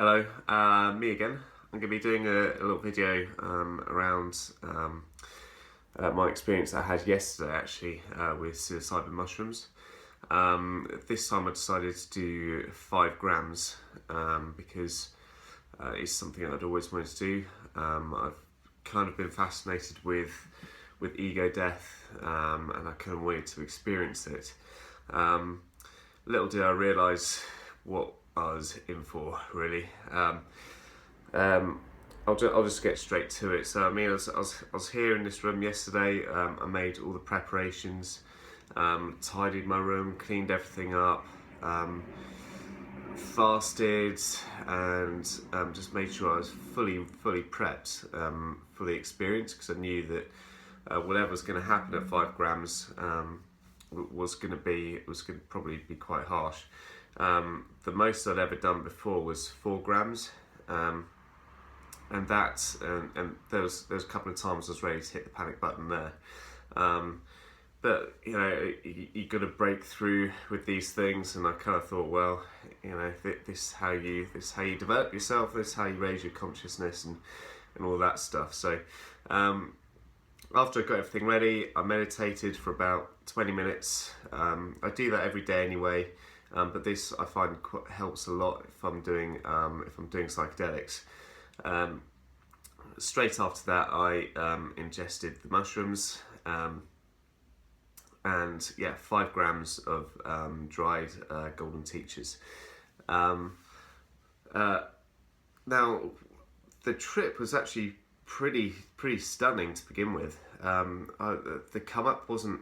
Hello, me again. I'm going to be doing a little video around my experience I had yesterday actually with psilocybin mushrooms. This time I decided to do 5 grams because it's something I'd always wanted to do. I've kind of been fascinated with ego death and I kind of wanted to experience it. Little did I realise what I was in for, really. I'll just get straight to it. So I was here in this room yesterday. I made all the preparations, tidied my room, cleaned everything up, fasted, and just made sure I was fully prepped for the experience, because I knew that whatever was going to happen at 5 grams was going to probably be quite harsh. The most I'd ever done before was 4 grams, and there was a couple of times I was ready to hit the panic button there. But you know, you got to break through with these things, and I kind of thought, well, you know, this is how you develop yourself, this is how you raise your consciousness, and all that stuff. So after I got everything ready, I meditated for about 20 minutes. I do that every day anyway. But this I find helps a lot if I'm doing psychedelics. Straight after that, I ingested the mushrooms, and 5 grams of dried golden teachers. Now, the trip was actually pretty stunning to begin with. The come up wasn't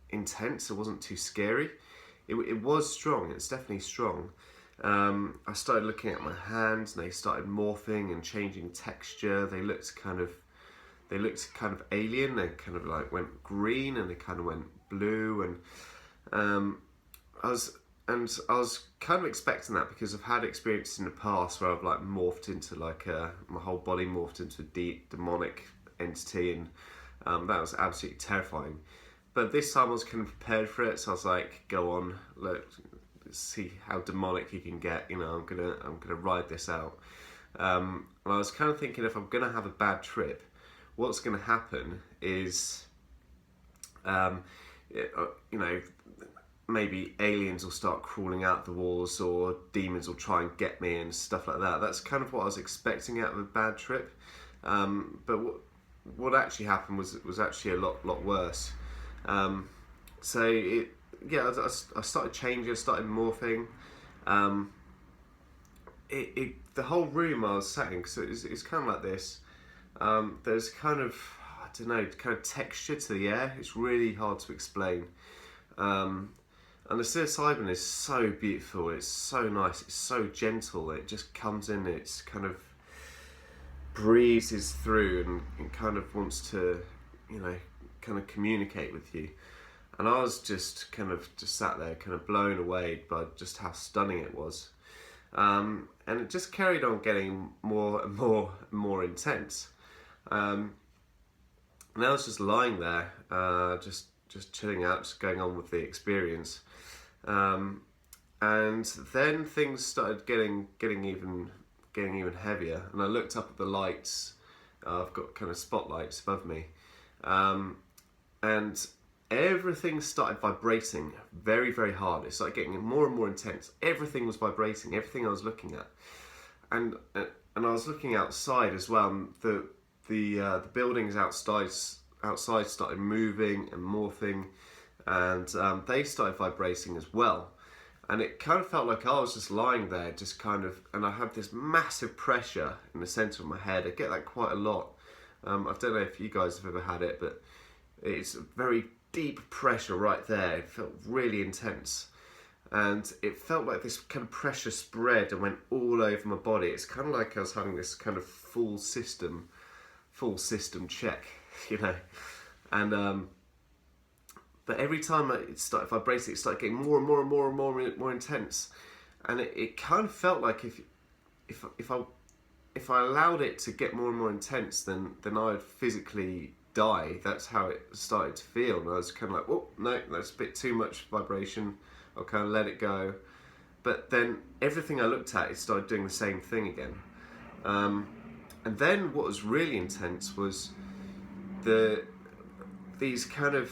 intense. It wasn't too scary. It was strong. It's definitely strong. I started looking at my hands, and they started morphing and changing texture. They looked kind of alien. They kind of like went green, and they kind of went blue. And I was kind of expecting that, because I've had experiences in the past where I've like morphed into my whole body morphed into a deep demonic entity, and that was absolutely terrifying. But this time I was kind of prepared for it, so I was like, "Go on, let's see how demonic you can get." You know, I'm gonna ride this out. And I was kind of thinking, if I'm gonna have a bad trip, what's gonna happen is, you know, maybe aliens will start crawling out the walls, or demons will try and get me and stuff like that. That's kind of what I was expecting out of a bad trip. But what actually happened was actually a lot worse. I started changing, I started morphing. The whole room I was sat in, so it's kind of like this. There's kind of, I don't know, kind of texture to the air. It's really hard to explain. And the psilocybin is so beautiful. It's so nice. It's so gentle. It just comes in. It's kind of breezes through and kind of wants to, you know, kind of communicate with you. And I was just sat there, kind of blown away by just how stunning it was. And it just carried on getting more and more intense. And I was just lying there, just chilling out, just going on with the experience. And then things started getting even heavier. And I looked up at the lights. I've got kind of spotlights above me. And everything started vibrating very hard. It started getting more and more intense. Everything was vibrating, everything I was looking at. And I was looking outside as well. The buildings outside started moving and morphing, and they started vibrating as well. And it kind of felt like I was just lying there, and I had this massive pressure in the centre of my head. I get that quite a lot. I don't know if you guys have ever had it, but it's a very deep pressure right there. It felt really intense, and it felt like this kind of pressure spread and went all over my body. It's kind of like I was having this kind of full system check, you know. And but every time it started vibrating, it started getting more and more intense, and it kind of felt like if I allowed it to get more and more intense, then I would physically die. That's how it started to feel. And I was kind of like, oh no, that's a bit too much vibration. I'll kind of let it go. but then everything I looked at, it started doing the same thing again. And then what was really intense was these kind of,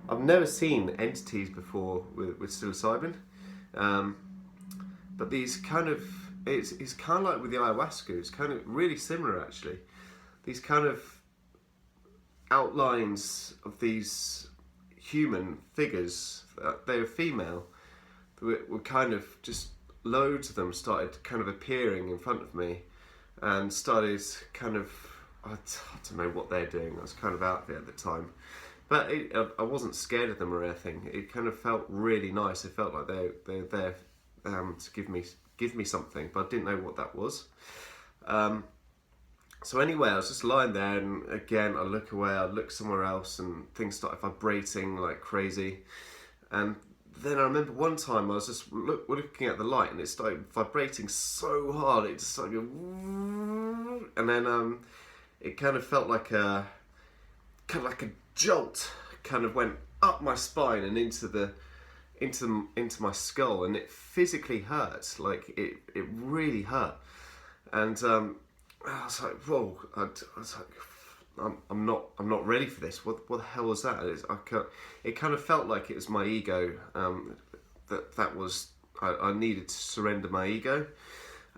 I've never seen entities before with psilocybin, but these kind of, it's kind of like with the ayahuasca, it's kind of really similar actually. These kind of outlines of these human figures, they were female, were kind of just, loads of them started kind of appearing in front of me and started kind of, I don't know what they're doing, I was kind of out there at the time. But I wasn't scared of them or anything. It kind of felt really nice. It felt like they're there to give me something, but I didn't know what that was. So anyway, I was just lying there, and again, I look away, I look somewhere else, and things started vibrating like crazy. And then I remember one time I was just looking at the light, and it started vibrating so hard, it just started going, and then it kind of felt like a jolt kind of went up my spine and into my skull, and it physically hurt. Like it really hurt. And I was like, whoa! I was like, I'm not ready for this. What the hell was that? It kind of felt like it was my ego. That was I needed to surrender my ego.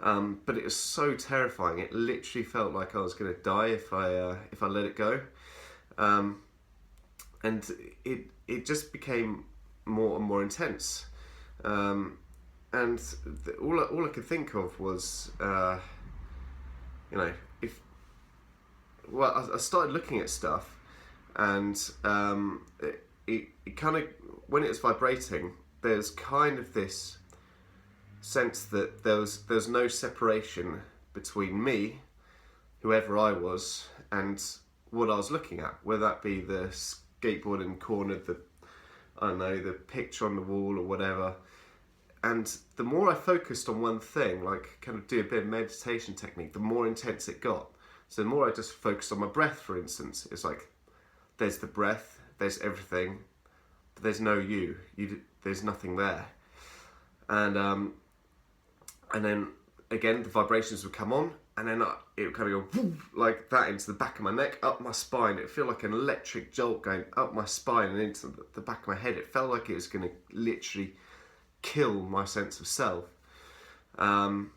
But it was so terrifying. It literally felt like I was going to die if I let it go. And it just became more and more intense, and all I could think of was, I started looking at stuff, and it kind of, when it was vibrating, there's kind of this sense that there's no separation between me, whoever I was, and what I was looking at, whether that be the skateboard in the corner, the picture on the wall or whatever. And the more I focused on one thing, like kind of do a bit of meditation technique, the more intense it got. So the more I just focused on my breath, for instance, it's like there's the breath, there's everything, but there's no you. There's nothing there. And then again the vibrations would come on, and then it would kind of go whoosh, like that into the back of my neck, up my spine. It felt like an electric jolt going up my spine and into the back of my head. It felt like it was going to literally kill my sense of self. And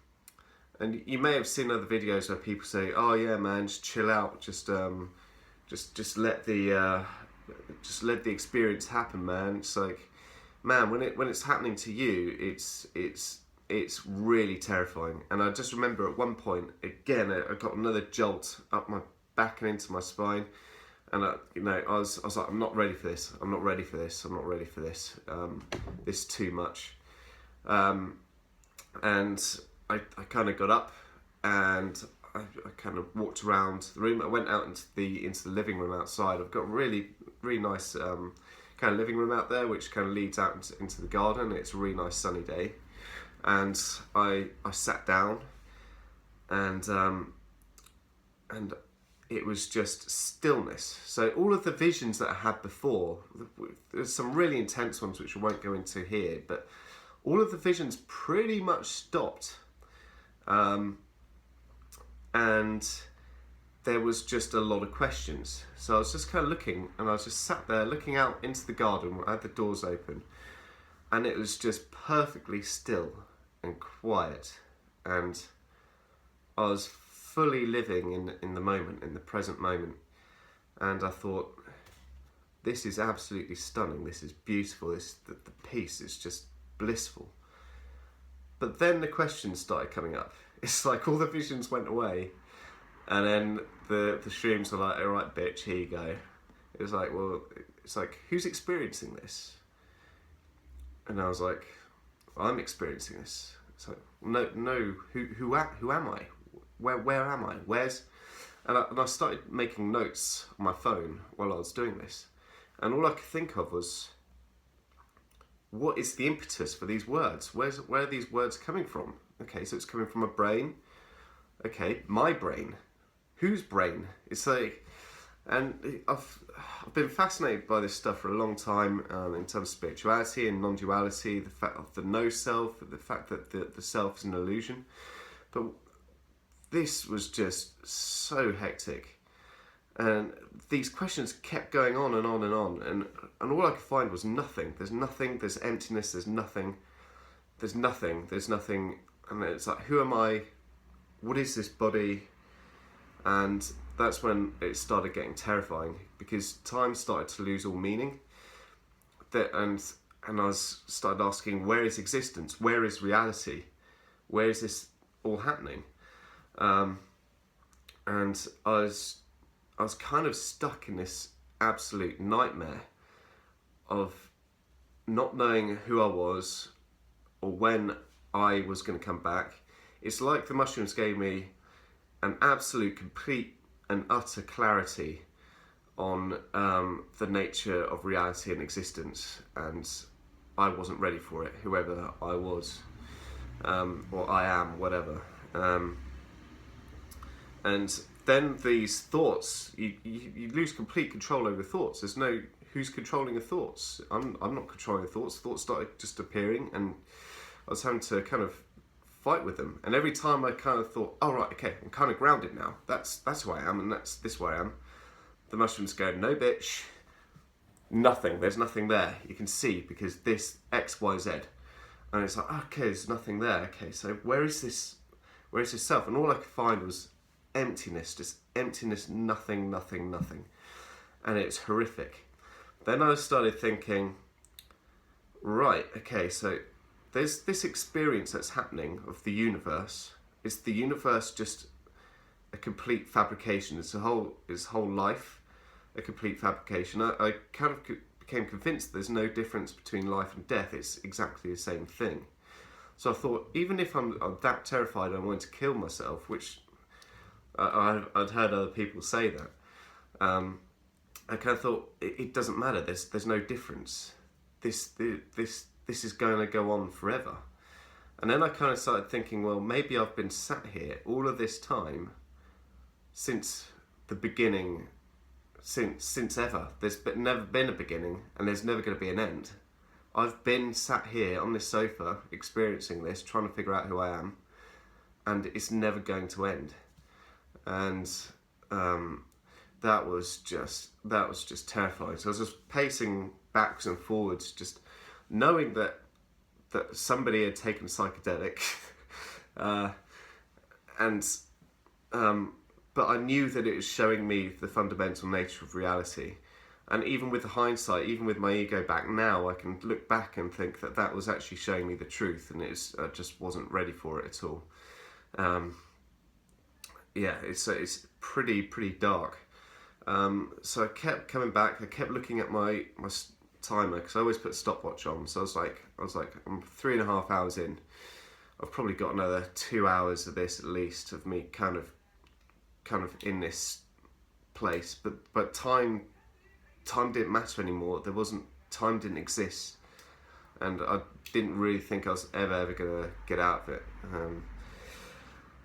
you may have seen other videos where people say, "Oh yeah, man, just chill out, just let the experience happen, man." It's like, man, when it's happening to you, it's really terrifying. And I just remember at one point, again, I got another jolt up my back and into my spine, and I was like, I'm not ready for this. I'm not ready for this. I'm not ready for this. This is too much. And I kind of got up, and I kind of walked around the room. I went out into the living room outside. I've got a really nice kind of living room out there, which kind of leads out into the garden. It's a really nice sunny day. And I sat down, and it was just stillness. So all of the visions that I had before, there's some really intense ones which I won't go into here, but all of the visions pretty much stopped. And there was just a lot of questions. So I was just kind of looking, and I was just sat there looking out into the garden. I had the doors open, and it was just perfectly still and quiet, and I was fully living in the moment, in the present moment. And I thought, this is absolutely stunning, this is beautiful, the peace is just blissful. But then the questions started coming up. It's like all the visions went away, and then the shrooms were like, all right, bitch, here you go. It was like, well, it's like, who's experiencing this? And I was like, I'm experiencing this. It's like, no, who am I? Where am I? And I started making notes on my phone while I was doing this. And all I could think of was, what is the impetus for these words? Where are these words coming from? Okay, so it's coming from a brain. Okay, my brain. Whose brain? It's like, and I've been fascinated by this stuff for a long time, in terms of spirituality and non-duality, the fact of the no self, the fact that the self is an illusion. But this was just so hectic, and these questions kept going on and on and on, and all I could find was nothing. There's nothing. There's emptiness. There's nothing. There's nothing. There's nothing. And it's like, who am I? What is this body? And that's when it started getting terrifying, because time started to lose all meaning. And I started asking, where is existence? Where is reality? Where is this all happening? And I was kind of stuck in this absolute nightmare of not knowing who I was or when I was going to come back. It's like the mushrooms gave me an absolute, complete and utter clarity on the nature of reality and existence, and I wasn't ready for it, whoever I was, or I am, whatever. And then these thoughts, you lose complete control over thoughts. There's no, who's controlling the thoughts? I'm not controlling the thoughts. Thoughts started just appearing, and I was having to kind of fight with them. And every time I kind of thought, oh right, okay, I'm kind of grounded now. That's who I am, and this where I am. The mushrooms go, no bitch, nothing. There's nothing there. You can see, because this X, Y, Z, and it's like, okay, there's nothing there. Okay, so where is this self? And all I could find was emptiness, just emptiness, nothing, nothing, nothing, and it's horrific. Then I started thinking, right, okay, so there's this experience that's happening of the universe. Is the universe just a complete fabrication? Is whole life a complete fabrication? I kind of became convinced there's no difference between life and death. It's exactly the same thing. So I thought, even if I'm that terrified I want to kill myself, which I'd heard other people say that, I kind of thought, it doesn't matter. There's no difference. This is going to go on forever. And then I kind of started thinking, well, maybe I've been sat here all of this time, since the beginning, since ever. There's never been a beginning, and there's never going to be an end. I've been sat here on this sofa, experiencing this, trying to figure out who I am, and it's never going to end. And that was just terrifying. So I was just pacing backwards and forwards, just knowing that somebody had taken psychedelic, but I knew that it was showing me the fundamental nature of reality. And even with the hindsight, even with my ego back now, I can look back and think that was actually showing me the truth, and I just wasn't ready for it at all. Yeah, it's pretty dark. So I kept coming back. I kept looking at my timer, because I always put a stopwatch on. So I was like, I'm 3.5 hours in. I've probably got another 2 hours of this at least, of me kind of in this place. But time didn't matter anymore. Time didn't exist, and I didn't really think I was ever gonna get out of it.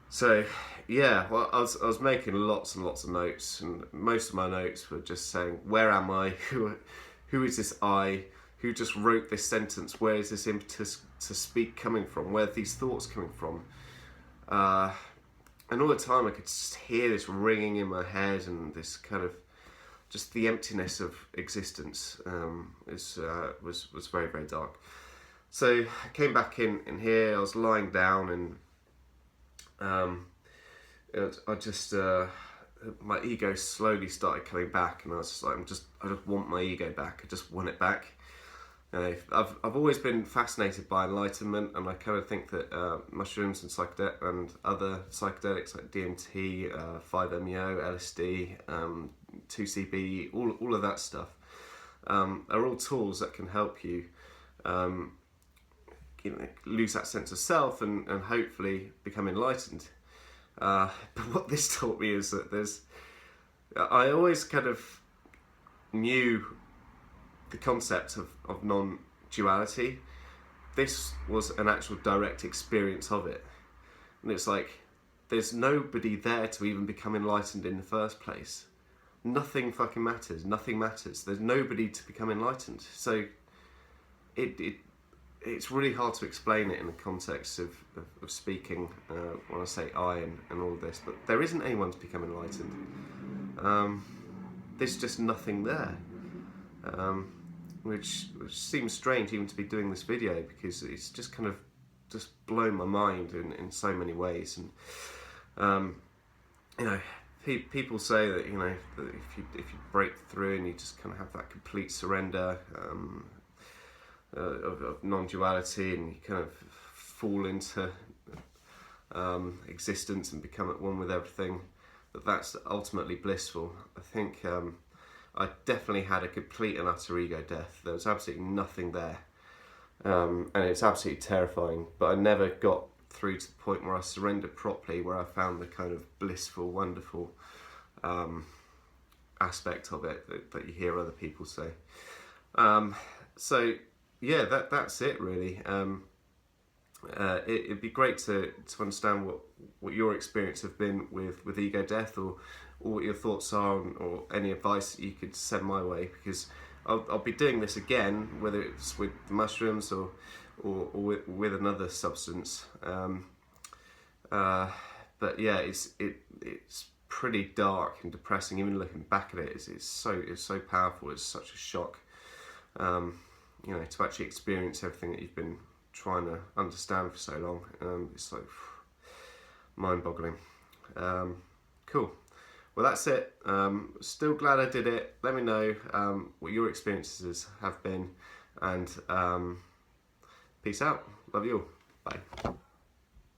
So yeah, well, I was making lots and lots of notes, and most of my notes were just saying, where am I? Who is this I? Who just wrote this sentence? Where is this impetus to speak coming from? Where are these thoughts coming from? And all the time I could just hear this ringing in my head, and this kind of just the emptiness of existence was very, very dark. So I came back in here. I was lying down, and I just my ego slowly started coming back, and I was just like, I just want my ego back. I just want it back. I've always been fascinated by enlightenment, and I kind of think that mushrooms and other psychedelics like DMT, 5-MeO, LSD, 2CB, all of that stuff are all tools that can help you, lose that sense of self and hopefully become enlightened. But what this taught me is that I always kind of knew the concept of non-duality. This was an actual direct experience of it. And it's like, there's nobody there to even become enlightened in the first place. nothing fucking matters. Nothing matters. There's nobody to become enlightened. So it's really hard to explain it in the context of speaking when I say I and all of this. But there isn't anyone to become enlightened. There's just nothing there. Which seems strange even to be doing this video, because it's just kind of just blown my mind in so many ways. And you know, people say that, you know, that if you break through and you just kind of have that complete surrender of non-duality, and you kind of fall into existence and become at one with everything, that's ultimately blissful. I think I definitely had a complete and utter ego death. There was absolutely nothing there, and it's absolutely terrifying. But I never got through to the point where I surrendered properly, where I found the kind of blissful, wonderful aspect of it that you hear other people say. So yeah, that's it really. It'd be great to understand what your experience have been with ego death, or what your thoughts are, or any advice that you could send my way, because I'll be doing this again, whether it's with the mushrooms or with another substance. But yeah, it's pretty dark and depressing. Even looking back at it, it's so powerful. It's such a shock, you know, to actually experience everything that you've been trying to understand for so long. It's like mind-boggling. Cool. Well, that's it. Still glad I did it. Let me know what your experiences have been, and peace out. Love you all. Bye.